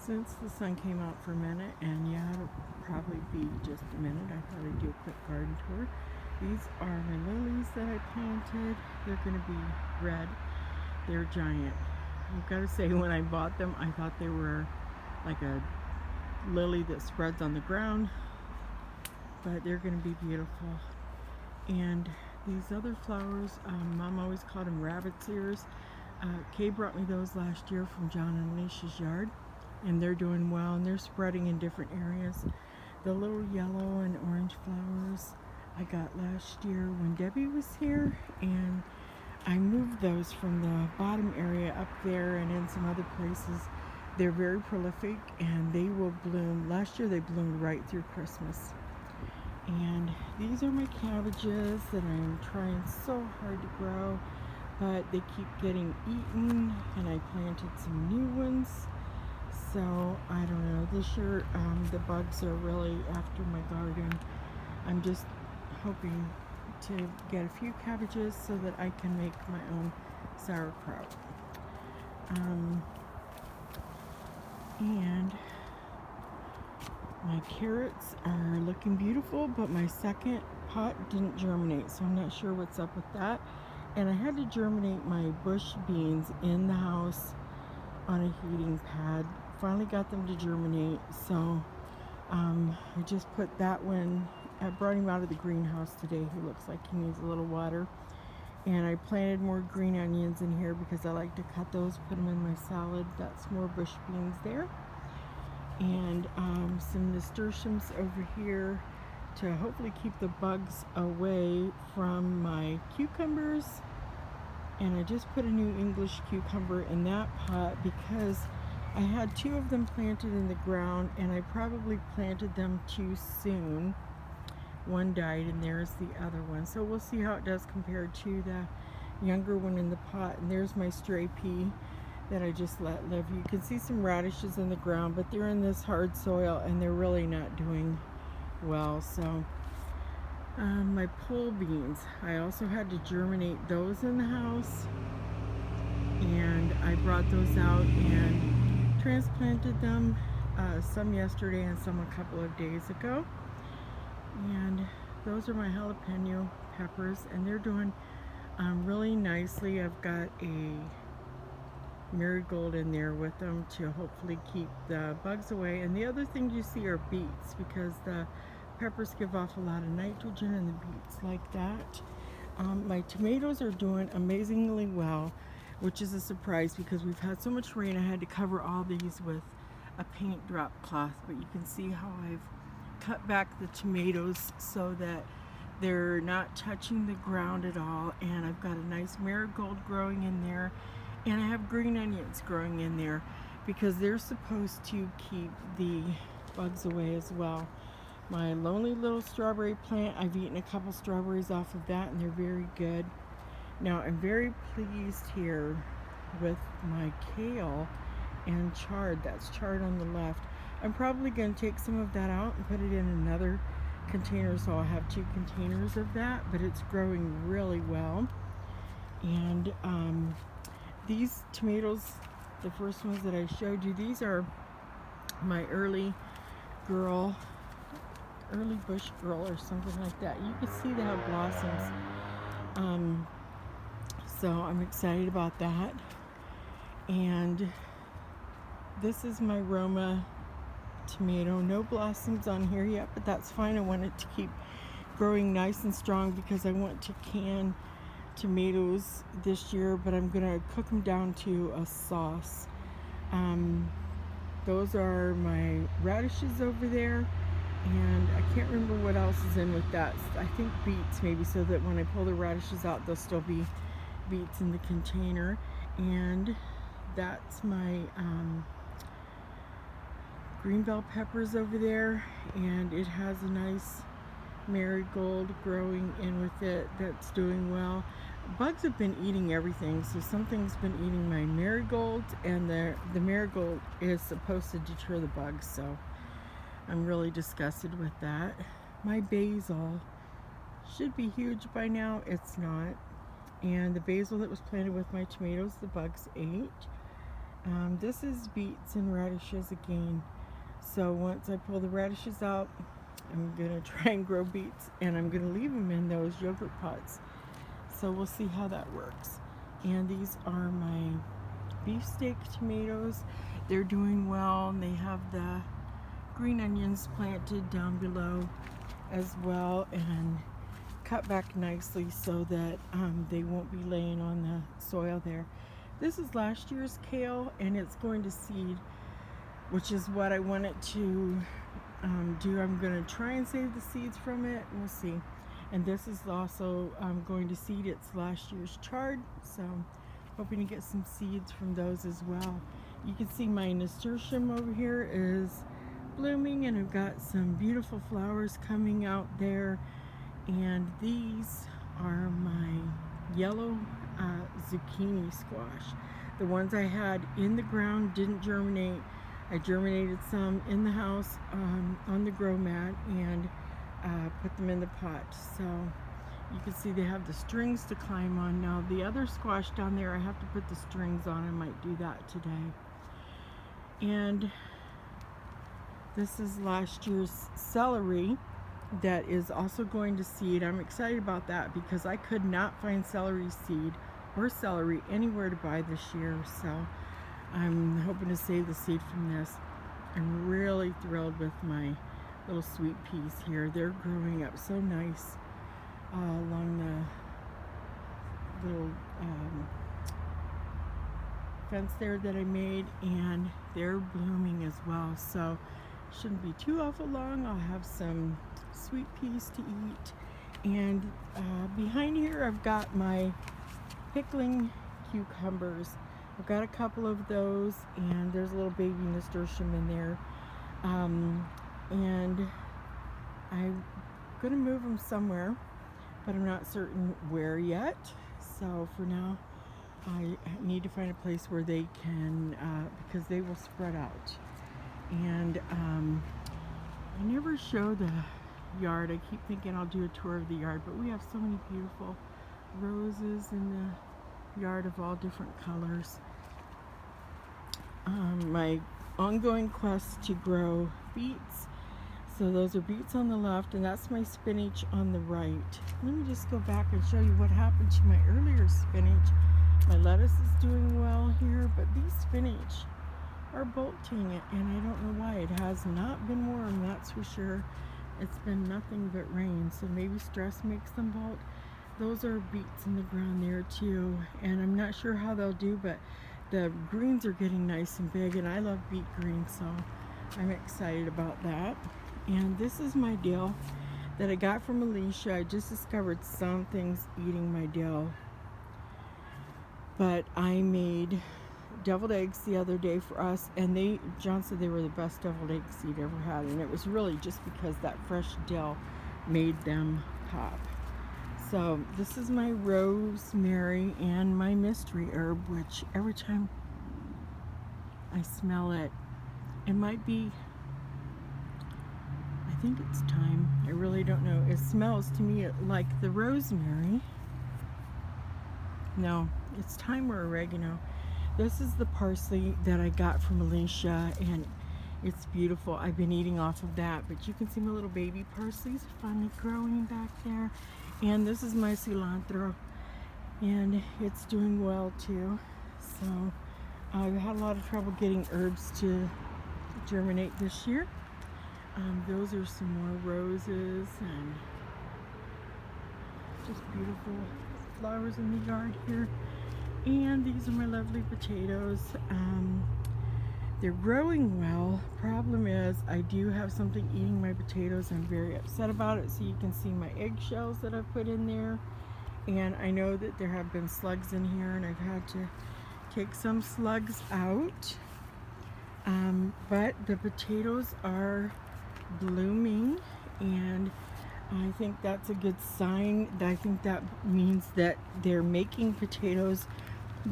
since the sun came out for a minute, and yeah, it'll probably be just a minute, I thought I'd do a quick garden tour. These are my lilies that I planted. They're going to be red. They're giant. I've got to say, when I bought them, I thought they were like a lily that spreads on the ground, but they're going to be beautiful. And these other flowers, Mom always called them rabbit's ears. Kay brought me those last year from John and Alicia's yard, and they're doing well, and they're spreading in different areas. The little yellow and orange flowers I got last year when Debbie was here, and I moved those from the bottom area up there and in some other places. They're very prolific, and they will bloom. Last year they bloomed right through Christmas. And these are my cabbages that I'm trying so hard to grow, but they keep getting eaten, and I planted some new ones. So I don't know, this year the bugs are really after my garden. I'm just hoping to get a few cabbages so that I can make my own sauerkraut. And my carrots are looking beautiful, but my second pot didn't germinate, so I'm not sure what's up with that. And I had to germinate my bush beans in the house on a heating pad. Finally got them to germinate, so I just put that one. I brought him out of the greenhouse today. He looks like he needs a little water. And I planted more green onions in here because I like to cut those, put them in my salad. That's more bush beans there. And some nasturtiums over here to hopefully keep the bugs away from my cucumbers. And I just put a new English cucumber in that pot because I had two of them planted in the ground, and I probably planted them too soon. One died, and there's the other one. So we'll see how it does compared to the younger one in the pot. And there's my stray pea that I just let live. You can see some radishes in the ground, but they're in this hard soil, and they're really not doing well. So my pole beans, I also had to germinate those in the house, and I brought those out and transplanted them, some yesterday and some a couple of days ago. And those are my jalapeno peppers, and they're doing really nicely. I've got a marigold in there with them to hopefully keep the bugs away. And the other thing you see are beets, because the peppers give off a lot of nitrogen, and the beets like that. My tomatoes are doing amazingly well, which is a surprise because we've had so much rain. I had to cover all these with a paint drop cloth, but you can see how I've cut back the tomatoes so that they're not touching the ground at all. And I've got a nice marigold growing in there, and I have green onions growing in there because they're supposed to keep the bugs away as well. My lonely little strawberry plant, I've eaten a couple strawberries off of that, and they're very good. Now I'm very pleased here with my kale and chard. That's chard on the left. I'm probably going to take some of that out and put it in another container, so I'll have two containers of that, but it's growing really well. And these tomatoes, the first ones that I showed you, these are my early bush girl or something like that. You can see they have blossoms. So I'm excited about that. And this is my Roma tomato. No blossoms on here yet, but that's fine. I want it to keep growing nice and strong because I want to can tomatoes this year, but I'm gonna cook them down to a sauce. Those are my radishes over there, and I can't remember what else is in with that. I think beets maybe, so that when I pull the radishes out, there'll still be beets in the container. And that's my green bell peppers over there, and it has a nice marigold growing in with it that's doing well. Bugs have been eating everything, so something's been eating my marigolds, and the marigold is supposed to deter the bugs, so I'm really disgusted with that. My basil should be huge by now. It's not. And the basil that was planted with my tomatoes, the bugs ate. This is beets and radishes again. So once I pull the radishes out, I'm gonna try and grow beets, and I'm gonna leave them in those yogurt pots. So we'll see how that works. And these are my beefsteak tomatoes. They're doing well, and they have the green onions planted down below as well, and cut back nicely so that they won't be laying on the soil there. This is last year's kale, and it's going to seed, which is what I wanted to do. I'm going to try and save the seeds from it. We'll see. And this is also going to seed. It's last year's chard, so hoping to get some seeds from those as well. You can see my nasturtium over here is blooming, and I've got some beautiful flowers coming out there. And these are my yellow zucchini squash. The ones I had in the ground didn't germinate. I germinated some in the house on the grow mat, and put them in the pot. So you can see they have the strings to climb on. Now the other squash down there, I have to put the strings on. I might do that today. And this is last year's celery that is also going to seed. I'm excited about that because I could not find celery seed or celery anywhere to buy this year. So I'm hoping to save the seed from this. I'm really thrilled with my little sweet peas here. They're growing up so nice along the little fence there that I made, and they're blooming as well. So shouldn't be too awful long. I'll have some sweet peas to eat. And behind here I've got my pickling cucumbers. I've got a couple of those, and there's a little baby nasturtium in there. And I'm gonna move them somewhere, but I'm not certain where yet. So for now, I need to find a place where they can, because they will spread out. And I never show the yard. I keep thinking I'll do a tour of the yard, but we have so many beautiful roses in the yard of all different colors. My ongoing quest to grow beets. So those are beets on the left, and that's my spinach on the right. Let me just go back and show you what happened to my earlier spinach. My lettuce is doing well here, but these spinach are bolting, and I don't know why. It has not been warm, that's for sure. It's been nothing but rain, so maybe stress makes them bolt. Those are beets in the ground there too, and I'm not sure how they'll do, but the greens are getting nice and big, and I love beet greens, so I'm excited about that. And this is my dill that I got from Alicia. I just discovered something's eating my dill, but I made deviled eggs the other day for us, and John said they were the best deviled eggs he'd ever had, and it was really just because that fresh dill made them pop. So this is my rosemary and my mystery herb, which every time I smell it, it might be, I think it's time. I really don't know. It smells to me like the rosemary. No, it's thyme or oregano. This is the parsley that I got from Alicia, and it's beautiful. I've been eating off of that, but you can see my little baby parsley's finally growing back there. And this is my cilantro, and it's doing well too. So I've had a lot of trouble getting herbs to germinate this year. Those are some more roses and just beautiful flowers in the yard here. And these are my lovely potatoes. They're growing well. Problem is, I do have something eating my potatoes. I'm very upset about it. So you can see my eggshells that I've put in there. And I know that there have been slugs in here, and I've had to take some slugs out. But the potatoes are blooming, and I think that's a good sign. I think that means that they're making potatoes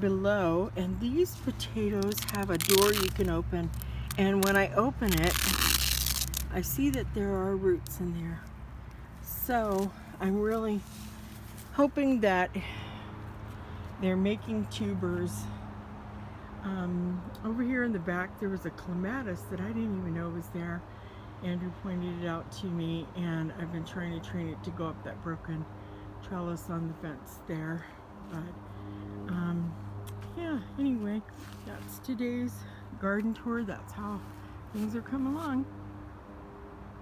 below, and these potatoes have a door you can open, and when I open it, I see that there are roots in there. So I'm really hoping that they're making tubers Over here in the back there was a clematis that I didn't even know was there. Andrew pointed it out to me, and I've been trying to train it to go up that broken trellis on the fence there. But yeah, anyway, that's today's garden tour. That's how things are coming along.